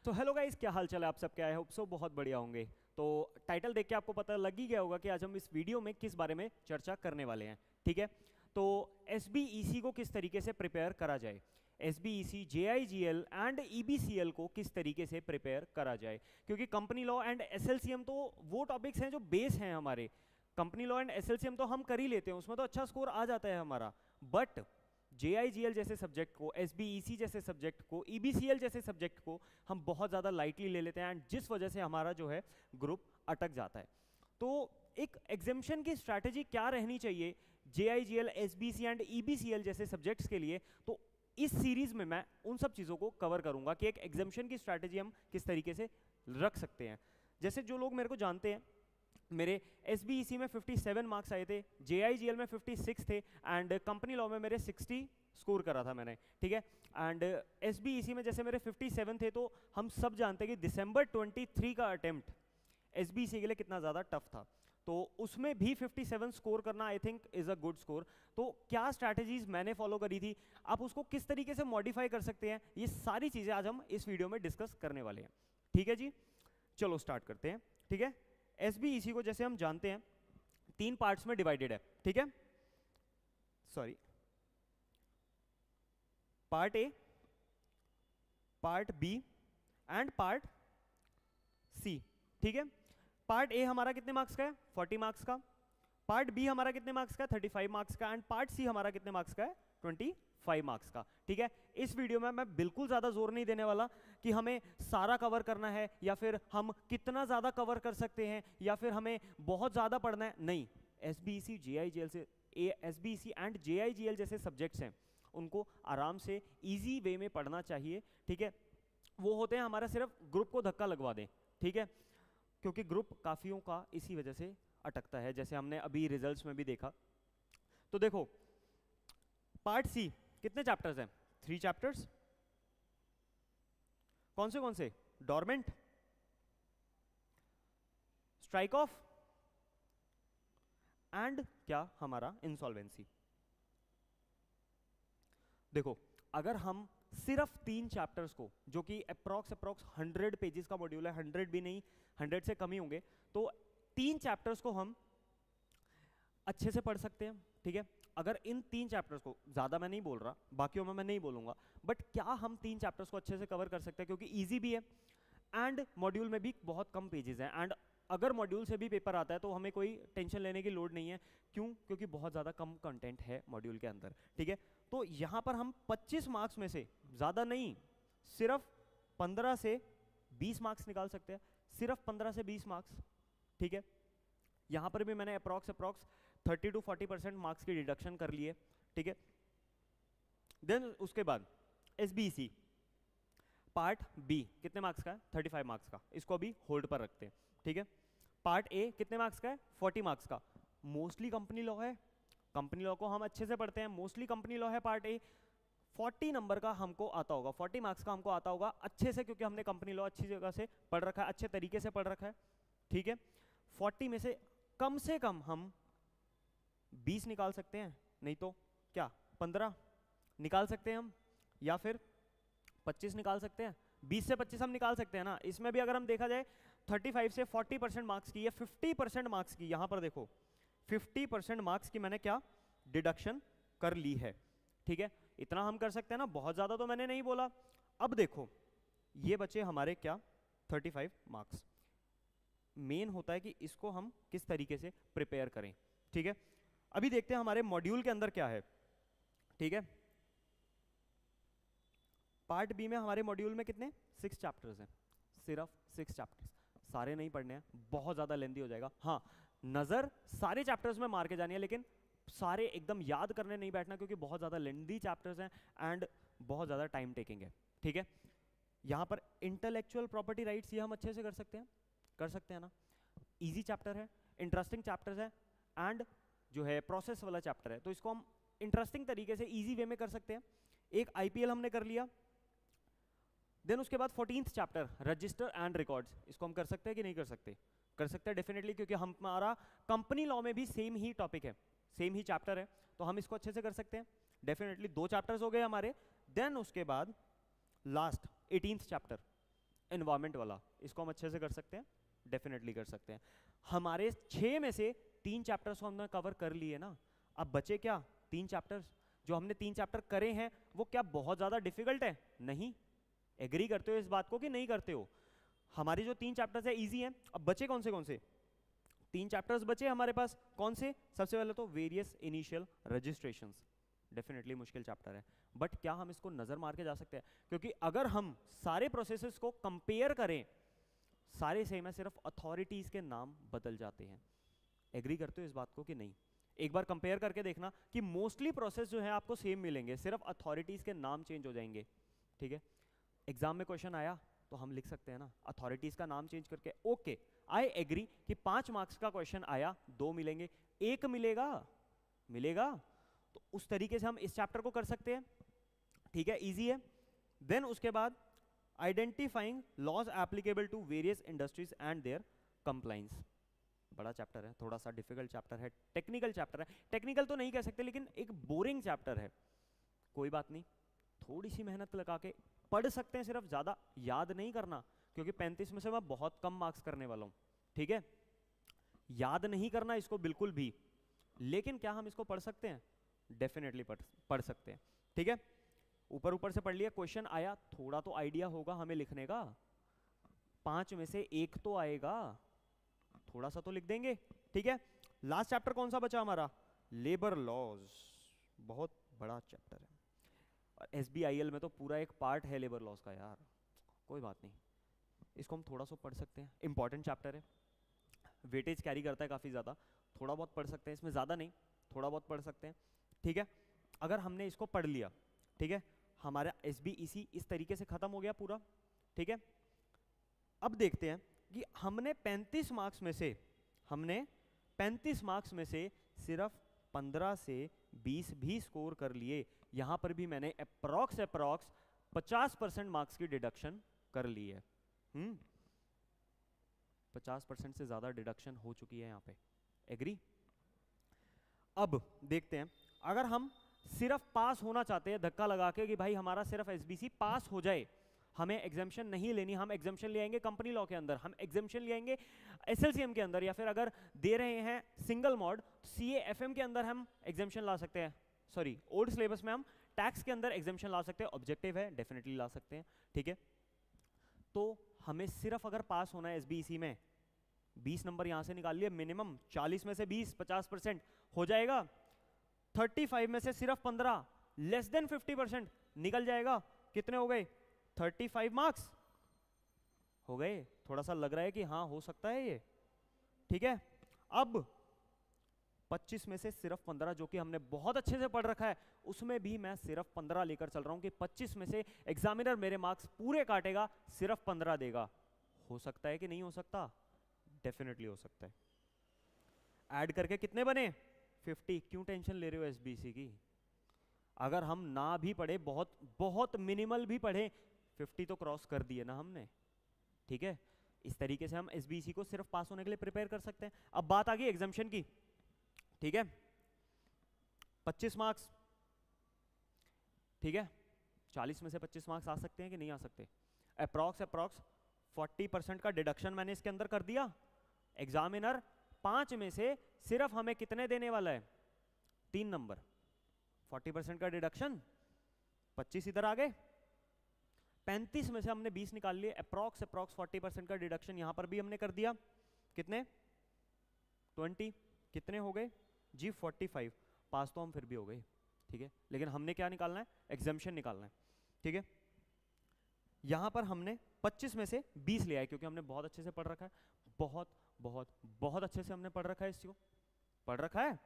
तो hello guys, क्या हाल चाल है आप सबके? आए होप सो बहुत बढ़िया होंगे। तो टाइटल देख के आपको पता लग ही गया होगा कि आज हम इस वीडियो में किस बारे में चर्चा करने वाले हैं। ठीक है, तो एसबीईसी को किस तरीके से प्रिपेयर करा जाए, एसबीईसी, जेआईजीएल एंड ईबीसीएल को किस तरीके से प्रिपेयर करा जाए, क्योंकि कंपनी लॉ एंड एसएलसीएम तो वो टॉपिक्स हैं जो बेस हैं हमारे। कंपनी लॉ एंड एसएलसीएम तो हम कर ही लेते हैं, उसमें तो अच्छा स्कोर आ जाता है हमारा। बट जेआईजीएल जैसे सब्जेक्ट को, एसबीईसी जैसे सब्जेक्ट को, ईबीसीएल जैसे सब्जेक्ट को हम बहुत ज़्यादा लाइटली ले लेते हैं, एंड जिस वजह से हमारा जो है ग्रुप अटक जाता है। तो एक एग्जामिशन की स्ट्रैटेजी क्या रहनी चाहिए जेआईजीएल, एसबीसी एंड ईबीसीएल जैसे सब्जेक्ट्स के लिए, तो इस सीरीज में मैं उन सब चीज़ों को कवर करूंगा कि एक एग्जामिशन की स्ट्रैटेजी हम किस तरीके से रख सकते हैं। जैसे जो लोग मेरे को जानते हैं, मेरे एसबीईसी में 57 मार्क्स आए थे, जेआईजीएल में 56 थे, एंड कंपनी लॉ में मेरे 60 स्कोर करा था मैंने। ठीक है, एंड एसबीईसी में जैसे मेरे 57 थे, तो हम सब जानते हैं कि दिसंबर 23 का अटेम्प्ट एसबीईसी के लिए कितना ज़्यादा टफ था, तो उसमें भी 57 स्कोर करना I think is a good score. तो क्या स्ट्रैटेजीज मैंने फॉलो करी थी, आप उसको किस तरीके से मॉडिफाई कर सकते हैं, ये सारी चीज़ें आज हम इस वीडियो में डिस्कस करने वाले हैं। ठीक है जी, चलो स्टार्ट करते हैं। ठीक है, एसबीईसी को जैसे हम जानते हैं 3 पार्ट्स में डिवाइडेड है। ठीक है, sorry, part A, part B and part C. ठीक है, पार्ट ए हमारा कितने मार्क्स का है? 40 मार्क्स का। पार्ट बी हमारा कितने मार्क्स का है? 35 मार्क्स का। एंड पार्ट सी हमारा कितने मार्क्स का है? 25 मार्क्स का। ठीक है, इस वीडियो में मैं बिल्कुल ज्यादा जोर नहीं देने वाला कि हमें सारा कवर करना है, या फिर हम कितना ज्यादा कवर कर सकते हैं, या फिर हमें बहुत ज्यादा पढ़ना है। नहीं, एसबीईसी, जेआईजीएल से, एसबीईसी एंड जेआईजीएल जैसे सब्जेक्ट्स हैं उनको आराम से इजी वे में पढ़ना चाहिए। ठीक है, वो होते हैं हमारा सिर्फ ग्रुप को धक्का लगवा दें। ठीक है, क्योंकि ग्रुप काफियों का इसी वजह से अटकता है, जैसे हमने अभी रिजल्ट्स में भी देखा। तो देखो, पार्ट सी कितने चैप्टर्स हैं? 3 चैप्टर्स। कौन से? डोरमेंट, स्ट्राइक ऑफ एंड क्या हमारा इंसॉल्वेंसी। देखो, अगर हम सिर्फ 3 चैप्टर्स को, जो कि अप्रॉक्स 100 पेजेस का मॉड्यूल है, 100 भी नहीं, 100 से कम ही होंगे, तो 3 चैप्टर्स को हम अच्छे से पढ़ सकते हैं। ठीक है, अगर इन 3 चैप्टर्स को, ज्यादा मैं नहीं बोल रहा, बाकियों में मैं नहीं बोलूंगा, बट क्या हम 3 चैप्टर्स को अच्छे से कवर कर सकते हैं, क्योंकि इजी भी है एंड मॉड्यूल में भी बहुत कम पेजेस हैं, एंड अगर मॉड्यूल से भी पेपर आता है तो हमें कोई टेंशन लेने की लोड नहीं है। क्यों? क्योंकि बहुत ज़्यादा कम कंटेंट है मॉड्यूल के अंदर। ठीक है, तो यहाँ पर हम 25 मार्क्स में से, ज़्यादा नहीं, सिर्फ 15 से 20 मार्क्स निकाल सकते हैं, सिर्फ 15 से 20 मार्क्स। ठीक है, यहाँ पर भी मैंने अप्रॉक्स 30 to 40% मार्क्स की डिडक्शन कर लिए। ठीक है, देन उसके बाद एसबीईसी पार्ट बी कितने मार्क्स का है? 35 मार्क्स का, इसको अभी होल्ड पर रखते हैं। ठीक है, पार्ट ए कितने मार्क्स का है? 40 मार्क्स का। मोस्टली कंपनी लॉ है, कंपनी लॉ को हम अच्छे से पढ़ते हैं, मोस्टली कंपनी लॉ है पार्ट ए। 40 नंबर का हमको आता होगा, 40 मार्क्स का हमको आता होगा अच्छे से, क्योंकि हमने कंपनी लॉ अच्छी जगह से पढ़ रखा है, अच्छे तरीके से पढ़ रखा है। ठीक है, 40 में से कम हम 20 निकाल सकते हैं, नहीं तो क्या 15 निकाल सकते हैं हम, या फिर 25 निकाल सकते हैं। 20 से 25 हम निकाल सकते हैं ना। इसमें भी अगर हम देखा जाए 35 से 40% मार्क्स की या 50% मार्क्स की, यहां पर देखो 50% मार्क्स की मैंने क्या डिडक्शन कर ली है। ठीक है, इतना हम कर सकते हैं ना, बहुत ज्यादा तो मैंने नहीं बोला। अब देखो, ये बचे हमारे क्या 35 मार्क्स। मेन होता है कि इसको हम किस तरीके से प्रिपेयर करें। ठीक है, अभी देखते हैं हमारे मॉड्यूल के अंदर क्या है। ठीक है, पार्ट बी में हमारे मॉड्यूल में कितने? 6 चैप्टर्स हैं, सिर्फ 6 चैप्टर्स। सारे नहीं पढ़ने हैं, बहुत ज्यादा लेंदी हो जाएगा। हाँ, नजर सारे चैप्टर्स में मार के जानी है, लेकिन सारे एकदम याद करने नहीं बैठना, क्योंकि बहुत ज्यादा लेंदी चैप्टर्स हैं एंड बहुत ज्यादा टाइम टेकिंग है। ठीक है, यहां पर इंटेलेक्चुअल प्रॉपर्टी राइट्स ये हम अच्छे से कर सकते हैं ना। इजी चैप्टर है, इंटरेस्टिंग चैप्टर्स है, एंड जो है प्रोसेस वाला चैप्टर है, तो इसको हम इंटरेस्टिंग तरीके से इजी वे में कर सकते हैं। एक आईपीएल हमने कर लिया, देन उसके बाद 14th chapter register and records, इसको हम कर सकते हैं कि नहीं कर सकते? कर सकते हैं डेफिनेटली, क्योंकि हमारा कंपनी लॉ में भी सेम ही टॉपिक है, सेम ही चैप्टर है, तो हम इसको अच्छे से कर सकते हैं डेफिनेटली। 2 चैप्टर्स हो गए हमारे। देन उसके बाद लास्ट 18th चैप्टर, एनवायरमेंट वाला, इसको हम अच्छे से कर सकते हैं, डेफिनेटली कर सकते हैं। हमारे 6 में से 3 चैप्टर्स को हमने कवर कर लिए ना, अब बचे क्या 3 चैप्टर्स। जो हमने 3 चैप्टर करे हैं वो क्या बहुत ज्यादा डिफिकल्ट है? नहीं। एग्री करते हो इस बात को कि नहीं करते हो? हमारी जो 3 चैप्टर्स है इजी हैं। अब बचे कौन से 3 चैप्टर्स बचे हमारे पास, कौन से? सबसे पहले तो वेरियस इनिशियल रजिस्ट्रेशंस, डेफिनेटली मुश्किल चैप्टर है, बट क्या हम इसको नजर मार के जा सकते हैं? क्योंकि अगर हम सारे प्रोसेसेस को कंपेयर करें, सारे सेम है, सिर्फ अथॉरिटीज के नाम बदल जाते हैं। एग्री करते हो इस बात को कि नहीं? एक बार कंपेयर करके देखना कि मोस्टली प्रोसेस जो है आपको सेम मिलेंगे, सिर्फ अथॉरिटीज के नाम चेंज हो जाएंगे। ठीक है, एग्जाम में क्वेश्चन आया तो हम लिख सकते हैं ना अथॉरिटीज का नाम चेंज करके। ओके, आई एग्री कि 5 मार्क्स का क्वेश्चन आया, 2 मिलेंगे, 1 मिलेगा, तो उस तरीके से हम इस चैप्टर को कर सकते हैं। ठीक है, इजी है। देन उसके बाद identifying laws applicable to various industries and their compliance, बड़ा चैप्टर है, थोड़ा सा डिफिकल्ट चैप्टर है, टेक्निकल चैप्टर है। टेक्निकल तो नहीं कह सकते, लेकिन एक बोरिंग चैप्टर है। कोई बात नहीं, थोड़ी सी मेहनत लगा के पढ़ सकते हैं, सिर्फ ज्यादा याद नहीं करना, क्योंकि 35 में से मैं बहुत कम मार्क्स करने वाला हूं। ठीक है, याद नहीं करना इसको बिल्कुल भी, लेकिन क्या हम इसको पढ़ सकते हैं? डेफिनेटली पढ़ सकते हैं। ठीक है, ऊपर से पढ़ लिया, क्वेश्चन आया, थोड़ा तो आइडिया होगा हमें लिखने का, 5 में से 1 तो आएगा, थोड़ा सा तो लिख देंगे। ठीक है, लास्ट चैप्टर कौन सा बचा हमारा? लेबर लॉज, बहुत बड़ा चैप्टर है। SBIL में तो पूरा एक पार्ट है लेबर लॉज का यार। कोई बात नहीं, इसको हम थोड़ा सा पढ़ सकते हैं, इंपॉर्टेंट चैप्टर है, वेटेज कैरी करता है काफी ज्यादा, थोड़ा बहुत पढ़ सकते हैं, इसमें ज्यादा नहीं, थोड़ा बहुत पढ़ सकते हैं। ठीक है, अगर हमने इसको पढ़ लिया, ठीक है, हमारा SBEC इस तरीके से खत्म हो गया पूरा। ठीक है, अब देखते हैं कि हमने 35 मार्क्स में से सिर्फ 15 से 20 भी स्कोर कर लिए। यहां पर भी मैंने अप्रॉक्स 50% मार्क्स की डिडक्शन कर ली है। 50% से ज्यादा डिडक्शन हो चुकी है यहाँ पे। एग्री? अब देखते हैं, अगर हम सिर्फ पास होना चाहते हैं धक्का लगा के कि भाई हमारा सिर्फ SBC पास हो जाए, हमें एग्जामिशन नहीं लेनी, हम एग्जामिशन ले आएंगे कंपनी लॉ के अंदर, हम एग्जामिशन ले आएंगे SLCM के अंदर, या फिर अगर दे रहे हैं सिंगल मॉड CAFM के अंदर हम एग्जामिशन ला सकते हैं, सॉरी ओल्ड सिलेबस में हम टैक्स के अंदर एग्जामिशन ला सकते हैं, ऑब्जेक्टिव है डेफिनेटली ला सकते हैं। ठीक है, तो हमें सिर्फ अगर पास होना है SBEC में, 20 नंबर यहां से निकाल लिए मिनिमम, 40 में से 20 50% हो जाएगा, 35 में से सिर्फ 15 लेस देन 50% निकल जाएगा। कितने हो गए? 35 मार्क्स हो गए। थोड़ा सा लग रहा है कि हाँ हो सकता है ये। ठीक है, अब 25 में से सिर्फ 15, जो कि हमने बहुत अच्छे से पढ़ रखा है, उसमें भी मैं सिर्फ 15 लेकर चल रहा हूं कि 25 में से एग्जामिनर मेरे मार्क्स पूरे काटेगा, सिर्फ 15 देगा। हो सकता है कि नहीं हो सकता? डेफिनेटली हो सकता है। ऐड करके कितने बने? 50। क्यों टेंशन ले रहे हो SBC की? अगर हम ना भी पढ़े, बहुत बहुत मिनिमल भी पढ़े, 50 तो क्रॉस कर दिए ना हमने। ठीक है, इस तरीके से हम SBC को सिर्फ पास होने के लिए प्रिपेयर कर सकते हैं। अब बात आ गई एग्जामिशन की। ठीक है, 25 मार्क्स, ठीक है, 40 में से 25 मार्क्स आ सकते हैं कि नहीं आ सकते? अप्रॉक्स 40% का डिडक्शन मैंने इसके अंदर कर दिया। एग्जामिनर 5 में से सिर्फ हमें कितने देने वाला है? 3 नंबर, 40% का डिडक्शन, 25 इधर आ गए, 35 में से हमने 20 निकाल लिए, अप्रॉक्स 40% का डिडक्शन यहां पर भी हमने कर दिया। कितने? 20। कितने हो गए जी? 45। पास तो हम फिर भी हो गए। ठीक है, लेकिन हमने क्या निकालना है? एग्जामिशन निकालना है। ठीक है, यहां पर हमने 25 में से 20 लिया है, क्योंकि हमने बहुत अच्छे से पढ़ रखा है, बहुत बहुत बहुत अच्छे से हमने पढ़ रखा है, इसको पढ़ रखा है।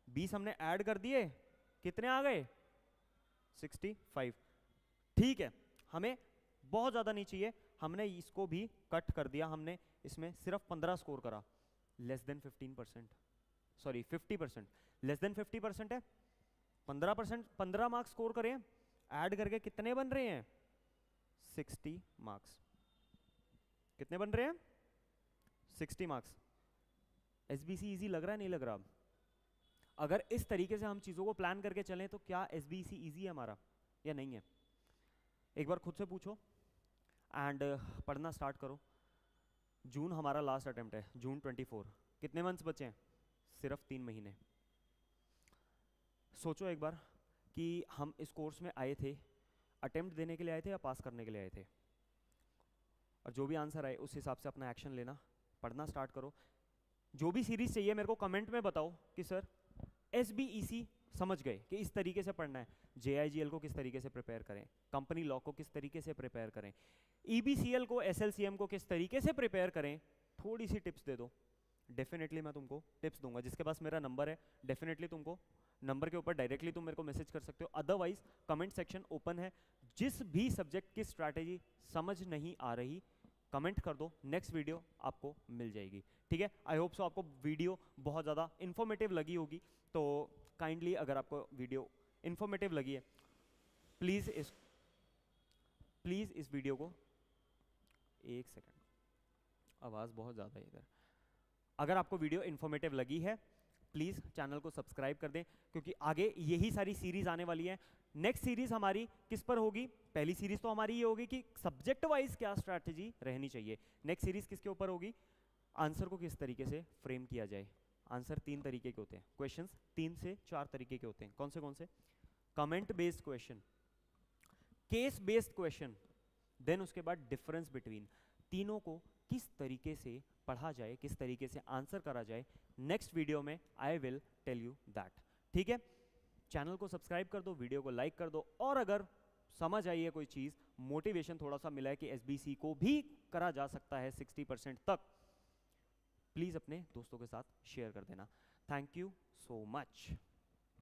20 हमने ऐड कर दिए, कितने आ गए? 65। ठीक है, हमें बहुत ज्यादा नहीं चाहिए, हमने इसको भी कट कर दिया, हमने इसमें सिर्फ 15 स्कोर करा, less than 15%, sorry 50%, less than 50% है, 15%, 15 मार्क्स स्कोर करें, ऐड करके कितने बन रहे हैं? 60 मार्क्स। कितने बन रहे हैं? 60 मार्क्स। SBC इजी लग रहा है, नहीं लग रहा? अगर इस तरीके से हम चीजों को प्लान करके चलें तो क्या SBC इजी है हमारा या नहीं है? एक बार खुद से पूछो, एंड पढ़ना स्टार्ट करो। जून हमारा लास्ट अटेम्प्ट है, जून 24। कितने मंथ्स बचे हैं? सिर्फ 3 महीने। सोचो एक बार कि हम इस कोर्स में आए थे, अटेम्प्ट देने के लिए आए थे या पास करने के लिए आए थे? और जो भी आंसर आए उस हिसाब से अपना एक्शन लेना, पढ़ना स्टार्ट करो। जो भी सीरीज चाहिए मेरे को कमेंट में बताओ कि सर SBEC समझ गए कि इस तरीके से पढ़ना है, JIGL को किस तरीके से प्रिपेयर करें, कंपनी लॉ को किस तरीके से प्रिपेयर करें, EBCL को SLCM को किस तरीके से प्रिपेयर करें, थोड़ी सी टिप्स दे दो। डेफिनेटली मैं तुमको टिप्स दूंगा। जिसके पास मेरा नंबर है डेफिनेटली तुमको नंबर के ऊपर डायरेक्टली तुम मेरे को मैसेज कर सकते हो, अदरवाइज कमेंट सेक्शन ओपन है। जिस भी सब्जेक्ट की स्ट्रैटेजी समझ नहीं आ रही कमेंट कर दो, नेक्स्ट वीडियो आपको मिल जाएगी। ठीक है, आई होप सो आपको वीडियो बहुत ज़्यादा इन्फॉर्मेटिव लगी होगी। तो काइंडली अगर आपको वीडियो इन्फॉर्मेटिव लगी है प्लीज़ इस वीडियो को, एक सेकेंड आवाज़ बहुत ज़्यादा है इधर। अगर आपको वीडियो इन्फॉर्मेटिव लगी है प्लीज़ चैनल को सब्सक्राइब कर दें, क्योंकि आगे यही सारी सीरीज आने वाली है। नेक्स्ट सीरीज हमारी किस पर होगी? पहली सीरीज तो हमारी ये होगी कि सब्जेक्ट वाइज क्या स्ट्रैटेजी रहनी चाहिए। नेक्स्ट सीरीज किसके ऊपर होगी? आंसर को किस तरीके से फ्रेम किया जाए। आंसर 3 तरीके के होते हैं, क्वेश्चंस 3 से 4 तरीके के होते हैं। कौन से? Comment based question, case based question, then उसके बाद डिफरेंस बिटवीन। तीनों को किस तरीके से पढ़ा जाए, किस तरीके से आंसर करा जाए, नेक्स्ट वीडियो में I will tell you that. ठीक है, चैनल को सब्सक्राइब कर दो, वीडियो को लाइक कर दो, और अगर समझ आई है कोई चीज़, मोटिवेशन थोड़ा सा मिला है कि SBC को भी करा जा सकता है 60% तक, प्लीज़ अपने दोस्तों के साथ शेयर कर देना। Thank you so much.